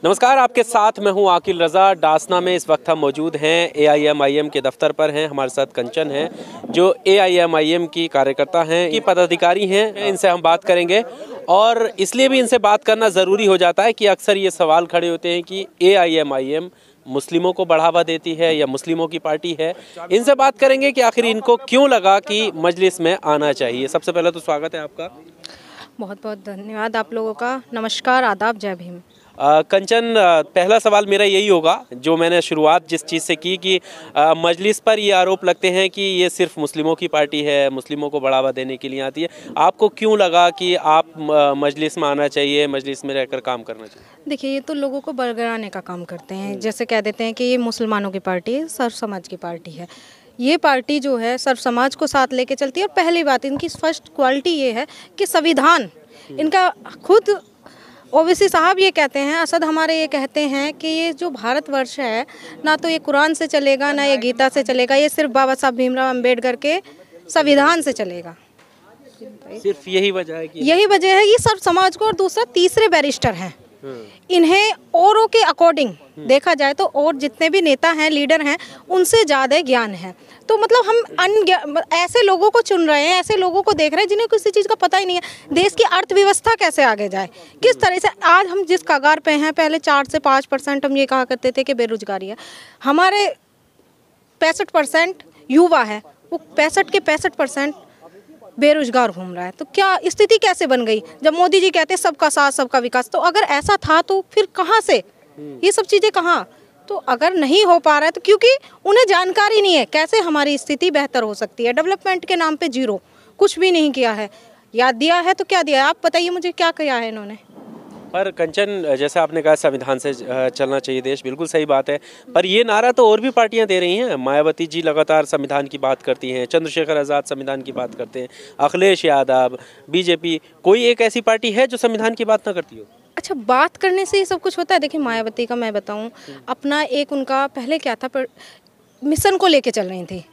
नमस्कार, आपके साथ मैं हूं आकिल रज़ा। डासना में इस वक्त हम मौजूद हैं, AIMIM के दफ्तर पर हैं। हमारे साथ कंचन हैं जो AIMIM की कार्यकर्ता हैं, की पदाधिकारी हैं। इनसे हम बात करेंगे और इसलिए भी इनसे बात करना ज़रूरी हो जाता है कि अक्सर ये सवाल खड़े होते हैं कि AIMIM मुस्लिमों को बढ़ावा देती है या मुस्लिमों की पार्टी है। इनसे बात करेंगे कि आखिर इनको क्यों लगा कि मजलिस में आना चाहिए। सबसे पहले तो स्वागत है आपका। बहुत बहुत धन्यवाद आप लोगों का। नमस्कार, आदाब, जय भीम। कंचन, पहला सवाल मेरा यही होगा जो मैंने शुरुआत जिस चीज़ से की कि मजलिस पर ये आरोप लगते हैं कि ये सिर्फ मुस्लिमों की पार्टी है, मुस्लिमों को बढ़ावा देने के लिए आती है। आपको क्यों लगा कि आप मजलिस में आना चाहिए, मजलिस में रहकर काम करना चाहिए? देखिए, ये तो लोगों को बरगलाने का काम करते हैं। जैसे कह देते हैं कि ये मुसलमानों की पार्टी है, सर्व समाज की पार्टी है। ये पार्टी जो है सर्व समाज को साथ लेके चलती है। और पहली बात, इनकी फर्स्ट क्वालिटी ये है कि संविधान इनका खुद ओवैसी साहब ये कहते हैं, असद हमारे ये कहते हैं कि ये जो भारतवर्ष है ना तो ये कुरान से चलेगा ना ये गीता से चलेगा, ये सिर्फ बाबा साहब भीमराव अंबेडकर के संविधान से चलेगा। सिर्फ यही वजह है कि यही वजह है ये सर्व समाज को। और दूसरा, तीसरे बैरिस्टर हैं, इन्हें औरों के अकॉर्डिंग देखा जाए तो और जितने भी नेता हैं, लीडर हैं, उनसे ज़्यादा ज्ञान है। तो मतलब हम ऐसे लोगों को चुन रहे हैं, ऐसे लोगों को देख रहे हैं जिन्हें किसी चीज़ का पता ही नहीं है। देश की अर्थव्यवस्था कैसे आगे जाए, किस तरह से आज हम जिस कगार पे हैं, पहले 4 से 5% हम ये कहा करते थे कि बेरोजगारी है। हमारे 65% युवा है, वो 65 के 65% बेरोजगार घूम रहा है। तो क्या स्थिति कैसे बन गई जब मोदी जी कहते हैं सबका साथ सबका विकास? तो अगर ऐसा था तो फिर कहाँ से ये सब चीज़ें कहाँ? तो अगर नहीं हो पा रहा है तो क्योंकि उन्हें जानकारी नहीं है कैसे हमारी स्थिति बेहतर हो सकती है। डेवलपमेंट के नाम पे जीरो, कुछ भी नहीं किया है। याद दिया है तो क्या दिया है? आप बताइए मुझे, क्या किया है इन्होंने? पर कंचन, जैसे आपने कहा संविधान से चलना चाहिए देश, बिल्कुल सही बात है। पर ये नारा तो और भी पार्टियां दे रही हैं। मायावती जी लगातार संविधान की बात करती हैं, चंद्रशेखर आज़ाद संविधान की बात करते हैं, अखिलेश यादव, BJP। कोई एक ऐसी पार्टी है जो संविधान की बात ना करती हो? अच्छा, बात करने से ही सब कुछ होता है? देखिए, मायावती का मैं बताऊं, अपना एक उनका पहले क्या था, पर मिशन को लेके चल रही थी।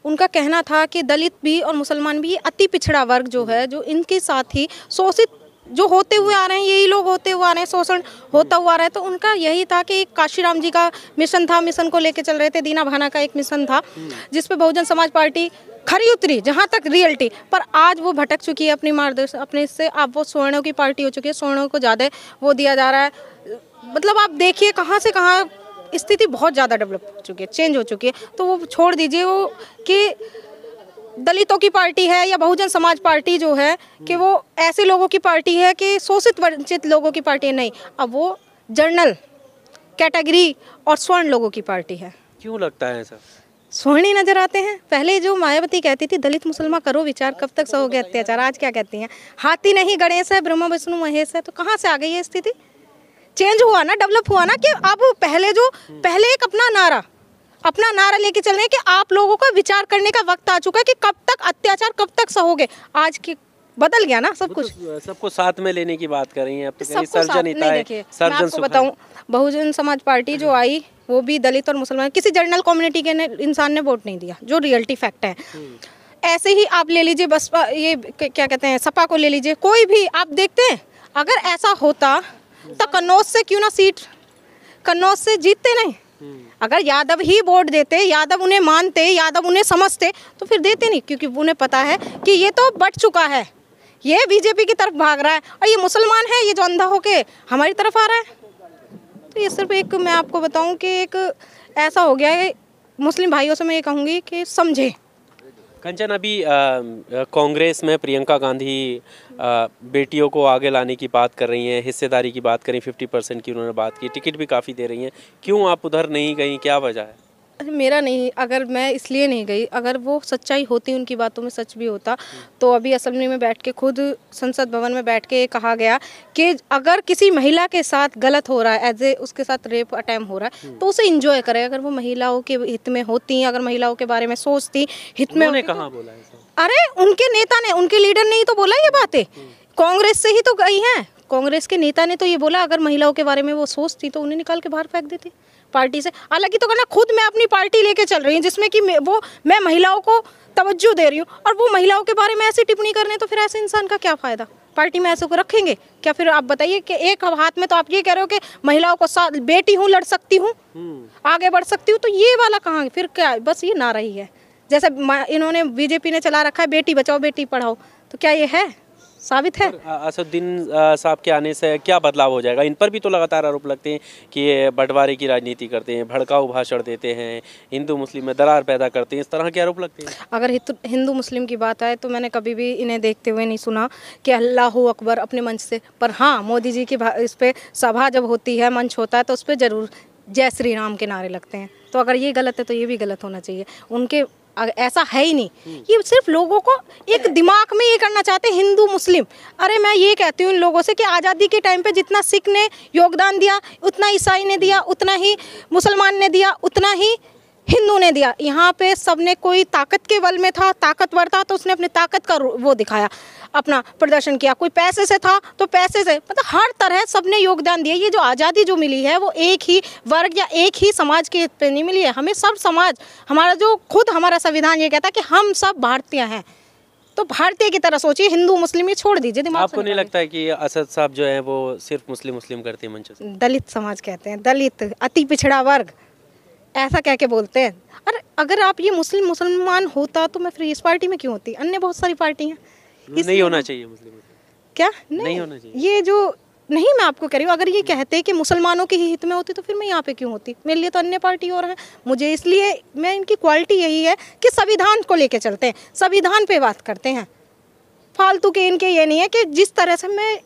उनका कहना था कि दलित भी और मुसलमान भी, अति पिछड़ा वर्ग जो है, जो इनके साथ ही शोषित जो होते हुए आ रहे हैं, यही लोग होते हुए आ रहे हैं, शोषण होता हुआ आ रहा है। तो उनका यही था कि एक काशीराम जी का मिशन था, मिशन को लेके चल रहे थे। दीना भाना का एक मिशन था जिसपे बहुजन समाज पार्टी खरी उतरी, जहाँ तक रियलिटी। पर आज वो भटक चुकी है अपनी मार्गदर्शन अपने से। अब वो स्वर्णों की पार्टी हो चुकी है, स्वर्णों को ज़्यादा वो दिया जा रहा है। मतलब आप देखिए कहाँ से कहाँ स्थिति बहुत ज़्यादा डेवलप हो चुकी है, चेंज हो चुकी है। तो वो छोड़ दीजिए वो कि दलितों की पार्टी है या बहुजन समाज पार्टी जो है कि वो ऐसे लोगों की पार्टी है कि शोषित वंचित लोगों की पार्टी है। नहीं, अब वो जनरल कैटेगरी और स्वर्ण लोगों की पार्टी है। क्यों लगता है ऐसा? स्वर्ण ही नजर आते हैं। पहले जो मायावती कहती थी, दलित मुसलमान करो विचार, कब तक सहोगे अत्याचार, आज क्या कहती हैं? हाथी नहीं गणेश है, ब्रह्मा विष्णु महेश है। तो कहाँ से आ गई ये स्थिति? चेंज हुआ ना, डेवलप हुआ ना। कि अब पहले एक अपना नारा लेके चल रहे हैं कि आप लोगों का विचार करने का वक्त आ चुका है कि कब तक अत्याचार, कब तक सहोगे। आज की बदल गया ना सब कुछ। सबको साथ में लेने की बात कर रही हैं। अब तो सबको सर्जन साथ नहीं, देखिए मैं आपको बताऊं, बहुजन समाज पार्टी जो आई वो भी दलित और मुसलमान, किसी जनरल कम्युनिटी के इंसान ने वोट नहीं दिया, जो रियलिटी फैक्ट है। ऐसे ही आप ले लीजिए बसपा, ये क्या कहते हैं, सपा को ले लीजिए, कोई भी आप देखते हैं। अगर ऐसा होता तो कन्नौज से क्यों ना सीट, कन्नौज से जीतते नहीं। अगर यादव ही वोट देते, यादव उन्हें मानते, यादव उन्हें समझते, तो फिर देते नहीं। क्योंकि उन्हें पता है कि ये तो बट चुका है, ये BJP की तरफ भाग रहा है और ये मुसलमान है, ये जो अंधा होके हमारी तरफ आ रहा है। तो ये सिर्फ एक, मैं आपको बताऊं कि एक ऐसा हो गया है। मुस्लिम भाइयों से मैं ये कहूँगी कि समझे। कंचन, अभी कांग्रेस में प्रियंका गांधी बेटियों को आगे लाने की बात कर रही हैं, हिस्सेदारी की बात करें, 50% की उन्होंने बात की, टिकट भी काफ़ी दे रही हैं। क्यों आप उधर नहीं गई, क्या वजह है? मेरा नहीं, अगर मैं इसलिए नहीं गई, अगर वो सच्चाई होती, उनकी बातों में सच भी होता, तो अभी असेंबली में बैठ के, खुद संसद भवन में बैठ के कहा गया कि अगर किसी महिला के साथ गलत हो रहा है, एज ए उसके साथ रेप अटैम्प्ट हो रहा है, तो उसे एंजॉय करे। अगर वो महिलाओं के हित में होती, अगर महिलाओं के बारे में सोचती, हित में। उन्होंने कहाँ बोला है? अरे उनके नेता ने, उनके लीडर ने ही तो बोला ये बातें। कांग्रेस से ही तो गई हैं, कांग्रेस के नेता ने तो ये बोला, अगर महिलाओं के बारे में वो सोचती तो उन्हें निकाल के बाहर फेंक देती। पार्टी से, हालांकि तो करना खुद मैं अपनी पार्टी लेके चल रही हूँ जिसमें कि मैं महिलाओं को तवज्जो दे रही हूँ, और वो महिलाओं के बारे में ऐसी टिप्पणी करने, तो फिर ऐसे इंसान का क्या फ़ायदा? पार्टी में ऐसे को रखेंगे क्या? फिर आप बताइए कि एक हाथ में तो आप ये कह रहे हो कि महिलाओं को साथ बेटी हूँ, लड़ सकती हूँ, आगे बढ़ सकती हूँ, तो ये वाला कहाँ? फिर क्या बस ये नारा ही है? जैसे इन्होंने बीजेपी ने चला रखा है बेटी बचाओ बेटी पढ़ाओ, तो क्या ये है? साबित है? असदुद्दीन साहब के आने से क्या बदलाव हो जाएगा? इन पर भी तो लगातार आरोप लगते हैं कि ये बंटवारे की राजनीति करते हैं, भड़काऊ भाषण देते हैं, हिंदू मुस्लिम में दरार पैदा करते हैं, इस तरह के आरोप लगते हैं। अगर हिंदू मुस्लिम की बात आए तो मैंने कभी भी इन्हें देखते हुए नहीं सुना कि अल्लाहू अकबर अपने मंच से, पर हाँ मोदी जी की इस पर सभा जब होती है, मंच होता है, तो उस पर ज़रूर जय श्री राम के नारे लगते हैं। तो अगर ये गलत है तो ये भी गलत होना चाहिए। उनके ऐसा है ही नहीं, ये सिर्फ लोगों को एक दिमाग में ये करना चाहते हैं हिंदू मुस्लिम। अरे मैं ये कहती हूँ इन लोगों से कि आज़ादी के टाइम पे जितना सिख ने योगदान दिया, उतना ईसाई ने दिया, उतना ही मुसलमान ने दिया, उतना ही हिंदू ने दिया। यहाँ पे सबने कोई ताकत के बल में था, ताकतवर था तो उसने अपनी ताकत का वो दिखाया, अपना प्रदर्शन किया। कोई पैसे से था तो पैसे से, मतलब हर तरह सबने योगदान दिया। ये जो आज़ादी जो मिली है वो एक ही वर्ग या एक ही समाज के हित पे नहीं मिली है, हमें सब समाज, हमारा जो खुद हमारा संविधान ये कहता है कि हम सब भारतीय हैं, तो भारतीय की तरह सोचिए, हिंदू मुस्लिम ये छोड़ दीजिए दिमाग से। आपको नहीं लगता है कि असद साहब जो है वो सिर्फ मुस्लिम करते हैं मंच से? दलित समाज कहते हैं, दलित अति पिछड़ा वर्ग ऐसा कह के बोलते हैं। अरे अगर आप ये मुसलमान होता तो मैं फिर इस पार्टी में क्यों होती? अन्य बहुत सारी पार्टी हैं। नहीं होना चाहिए मुस्लिम, क्या नहीं होना चाहिए? ये जो नहीं, मैं आपको कह रही हूँ, अगर ये कहते कि मुसलमानों के हित में होती तो फिर मैं यहाँ पे क्यों होती? मेरे लिए तो अन्य पार्टी और है। मुझे इसलिए, मैं इनकी क्वालिटी यही है कि संविधान को लेके चलते हैं, संविधान पे बात करते हैं, फालतू के इनके ये नहीं है कि जिस तरह से मैं,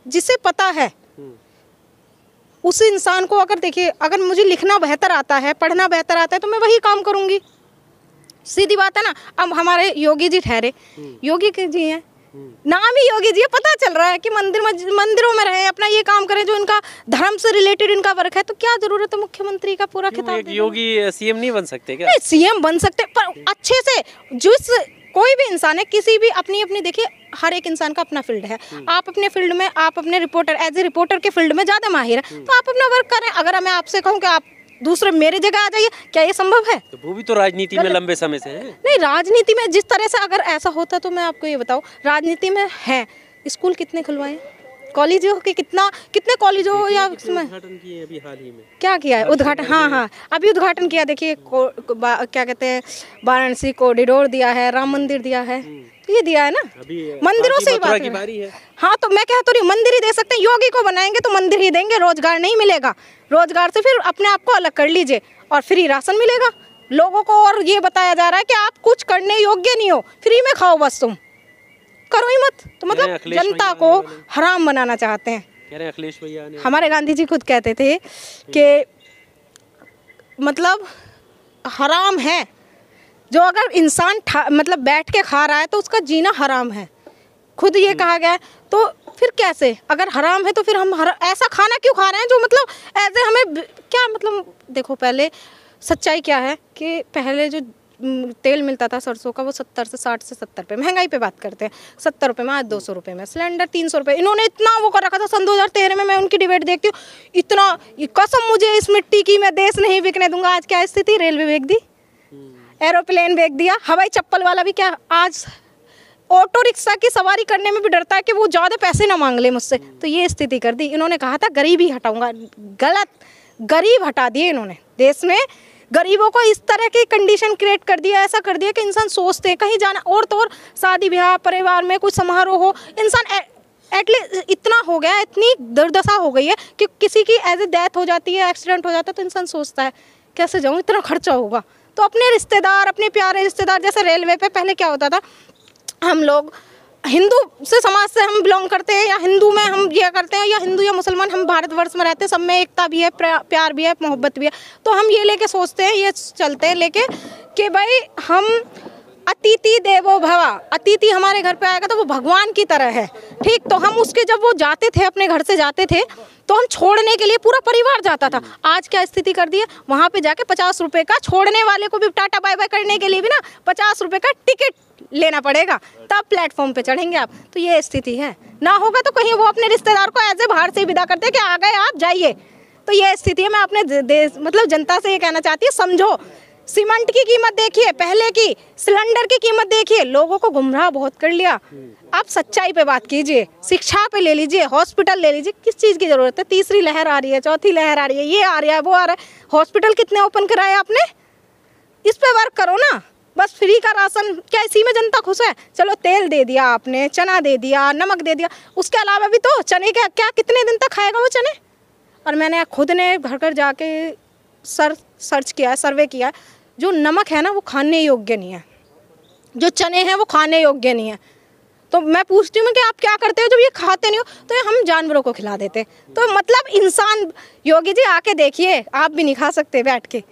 जिसे पता है उस इंसान को, अगर देखिए अगर मुझे लिखना बेहतर आता है, पढ़ना बेहतर आता है तो मैं वही काम करूँगी, सीधी बात है ना। अब हमारे योगी जी ठहरे, योगी जी हैं, नाम ही योगी जी है, पता चल रहा है कि मंदिरों में रहे, अपना ये काम करें जो इनका धर्म से रिलेटेड इनका वर्क है, तो क्या जरूरत है मुख्यमंत्री का पूरा खिताब? योगी सीएम नहीं बन सकते क्या? नहीं, सीएम बन सकते, पर अच्छे से। जिस कोई भी इंसान है, किसी भी अपनी अपनी, देखिए हर एक इंसान का अपना फील्ड है। आप अपने फील्ड में, आप अपने रिपोर्टर, एज ए रिपोर्टर के फील्ड में ज़्यादा माहिर है, तो आप अपना वर्क करें। अगर मैं आपसे कहूँ कि आप दूसरे मेरी जगह आ जाइए, क्या ये संभव है? तो वो भी तो राजनीति में लंबे समय से है। नहीं, राजनीति में जिस तरह से अगर ऐसा होता तो मैं आपको ये बताऊँ, राजनीति में है, स्कूल कितने खुलवाए, कॉलेजों के कितने कॉलेजों या उद्घाटन किए अभी हाल ही में? क्या किया है उद्घाटन? हाँ, अभी उद्घाटन किया। देखिए क्या कहते हैं, वाराणसी कॉरिडोर दिया है, राम मंदिर दिया है, ये दिया है ना। मंदिरों से ही बात है। हाँ, तो मैं कह तो रही हूँ, मंदिर ही दे सकते हैं। योगी को बनाएंगे तो मंदिर ही देंगे, रोजगार नहीं मिलेगा। रोजगार से फिर अपने आप को अलग कर लीजिए और फ्री राशन मिलेगा लोगों को। और ये बताया जा रहा है कि आप कुछ करने योग्य नहीं हो, फ्री में खाओ बस, तुम करो ही मत। तो मतलब जनता को हराम बनाना चाहते हैं। कह रहे हैं अखिलेश भैया ने, हमारे गांधी जी खुद कहते थे कि मतलब हराम है जो अगर इंसान मतलब बैठ के खा रहा है तो उसका जीना हराम है, खुद ये कहा गया है। तो फिर कैसे, अगर हराम है तो फिर हम ऐसा खाना क्यों खा रहे हैं जो मतलब ऐसे हमें क्या, मतलब देखो पहले सच्चाई क्या है कि पहले जो तेल मिलता था सरसों का, वो 70 से 60 से 70 रुपये, महंगाई पे बात करते हैं, 70 रुपये में, आज 200 रुपये में। सिलेंडर 300 रुपये, इन्होंने इतना वो कर रखा था। सन 2013 में मैं उनकी डिबेट देखती हूँ, इतना कसम मुझे इस मिट्टी की, मैं देश नहीं बिकने दूंगा। आज क्या स्थिति, रेलवे बेच दी, एरोप्लेन बेच दिया, हवाई चप्पल वाला भी क्या, आज ऑटो रिक्शा की सवारी करने में भी डरता है कि वो ज़्यादा पैसे ना मांग ले मुझसे। तो ये स्थिति कर दी। इन्होंने कहा था गरीबी हटाऊंगा, गलत, गरीब हटा दिए इन्होंने। देश में गरीबों को इस तरह की कंडीशन क्रिएट कर दिया, ऐसा कर दिया कि इंसान सोचते हैं कहीं जाना, और तो और शादी ब्याह, परिवार में कुछ समारोह हो, इंसान एटलीस्ट इतना हो गया, इतनी दुर्दशा हो गई है कि किसी की एज ए डेथ हो जाती है, एक्सीडेंट हो जाता है, तो इंसान सोचता है कैसे जाऊँ, इतना खर्चा होगा। तो अपने रिश्तेदार, अपने प्यारे रिश्तेदार, जैसे रेलवे पे पहले क्या होता था, हम लोग हिंदू से समाज से हम बिलोंग करते हैं, या हिंदू में हम ये करते हैं, या हिंदू या मुसलमान, हम भारतवर्ष में रहते हैं, सब में एकता भी है, प्यार भी है, मोहब्बत भी है। तो हम ये लेके सोचते हैं, ये चलते हैं लेके कि भाई हम अतिथि देवो भव, अतिथि हमारे घर पे आएगा तो वो भगवान की तरह है, ठीक। तो हम उसके, जब वो जाते थे, अपने घर से जाते थे, तो हम छोड़ने के लिए पूरा परिवार जाता था। आज क्या स्थिति कर दी है, वहाँ पे जाके 50 रुपये का, छोड़ने वाले को भी टाटा बाय बाय करने के लिए भी ना 50 रुपये का टिकट लेना पड़ेगा, तब प्लेटफॉर्म पे चढ़ेंगे आप। तो ये स्थिति है। ना होगा तो कहीं वो अपने रिश्तेदार को ऐसे बाहर से विदा करते कि आ गए आप, जाइए, तो ये स्थिति है। मैं अपने देश मतलब जनता से ये कहना चाहती हूँ, समझो, सीमेंट की कीमत देखिए, पहले की सिलेंडर की कीमत देखिए, लोगों को गुमराह बहुत कर लिया। आप सच्चाई पे बात कीजिए, शिक्षा पे ले लीजिए, हॉस्पिटल ले लीजिए, किस चीज़ की ज़रूरत है? तीसरी लहर आ रही है, चौथी लहर आ रही है, ये आ रहा है, वो आ रहा है, हॉस्पिटल कितने ओपन कराए आपने? इस पे वर्क करो ना। बस फ्री का राशन, क्या इसी में जनता खुश है? चलो तेल दे दिया आपने, चना दे दिया, नमक दे दिया, उसके अलावा भी तो चने का क्या कितने दिन तक खाएगा वो चने? और मैंने खुद ने घर घर जाके सर्च किया है, सर्वे किया, जो नमक है ना वो खाने योग्य नहीं है, जो चने हैं वो खाने योग्य नहीं है। तो मैं पूछती हूँ कि आप क्या करते हो जब ये खाते नहीं हो? तो ये हम जानवरों को खिला देते। तो मतलब इंसान, योगी जी आके देखिए, आप भी नहीं खा सकते बैठ के।